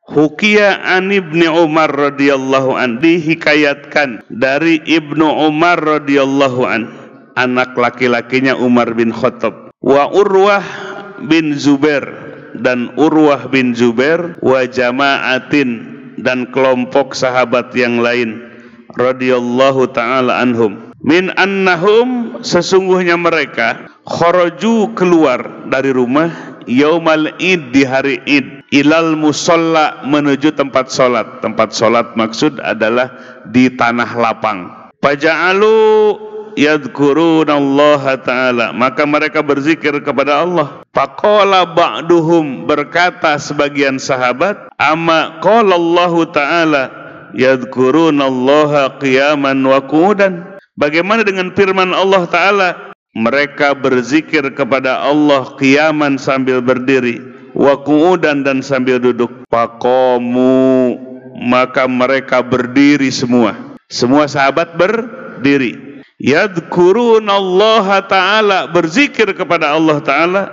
Hukiya an Ibnu Umar radhiyallahu an, dihikayatkan dari Ibnu Umar radhiyallahu an, anak laki-lakinya Umar bin Khattab, wa Urwah bin Zubair, dan Urwah bin Zubair, wa jama'atin, dan kelompok sahabat yang lain radhiyallahu ta'ala anhum, min annahum, sesungguhnya mereka, kharaju, keluar dari rumah, yaumal id, di hari id, ilal musalla, menuju tempat sholat. Tempat sholat maksud adalah di tanah lapang. Faja'alu yadhkurunallaha ta'ala, maka mereka berzikir kepada Allah. Faqala ba'duhum, berkata sebagian sahabat, amma qala Allahu ta'ala yadhkurunallaha qiyaman wa qu'udan, bagaimana dengan firman Allah ta'ala, mereka berzikir kepada Allah qiyaman, sambil berdiri, wa qu'udan, dan sambil duduk. Faqamu, maka mereka berdiri semua sahabat berdiri. Yadhkurunallaha ta'ala, berzikir kepada Allah ta'ala,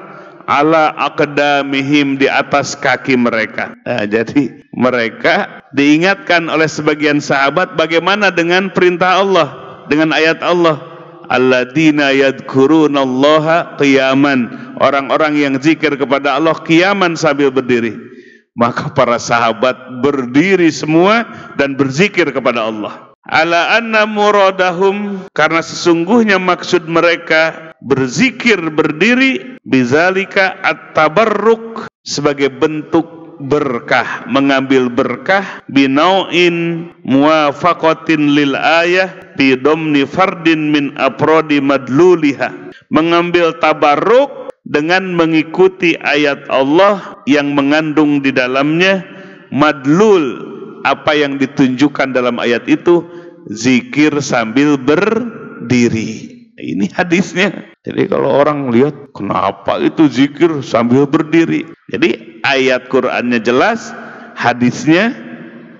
ala aqdamihim, di atas kaki mereka. Nah, jadi mereka diingatkan oleh sebagian sahabat bagaimana dengan perintah Allah, dengan ayat Allah, alladzina yadhkurunallaha qiyaman, orang-orang yang zikir kepada Allah qiyaman, sambil berdiri. Maka para sahabat berdiri semua dan berzikir kepada Allah. Ala anna muradahum, karena sesungguhnya maksud mereka berzikir berdiri, bizalika at-tabarruk, sebagai bentuk berkah, mengambil berkah, binau'in muwafaqatin lil ayah bi domni fardin min aprodi madluliha, mengambil tabarruk dengan mengikuti ayat Allah yang mengandung di dalamnya madlul, apa yang ditunjukkan dalam ayat itu, zikir sambil berdiri. Ini hadisnya. Jadi kalau orang lihat, kenapa itu zikir sambil berdiri? Jadi ayat Qur'annya jelas, hadisnya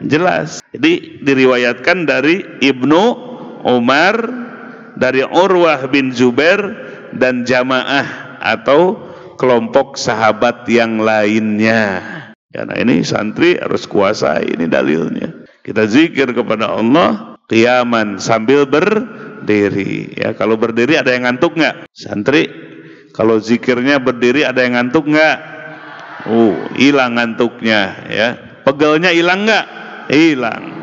jelas. Jadi diriwayatkan dari Ibnu Umar, dari Urwah bin Zubair, dan jamaah atau kelompok sahabat yang lainnya. Karena ini santri harus kuasai, ini dalilnya. Kita zikir kepada Allah qiyaman, sambil berdiri. Ya, kalau berdiri ada yang ngantuk nggak? Santri, kalau zikirnya berdiri ada yang ngantuk nggak? Hilang ngantuknya, ya. Pegelnya hilang nggak? Hilang.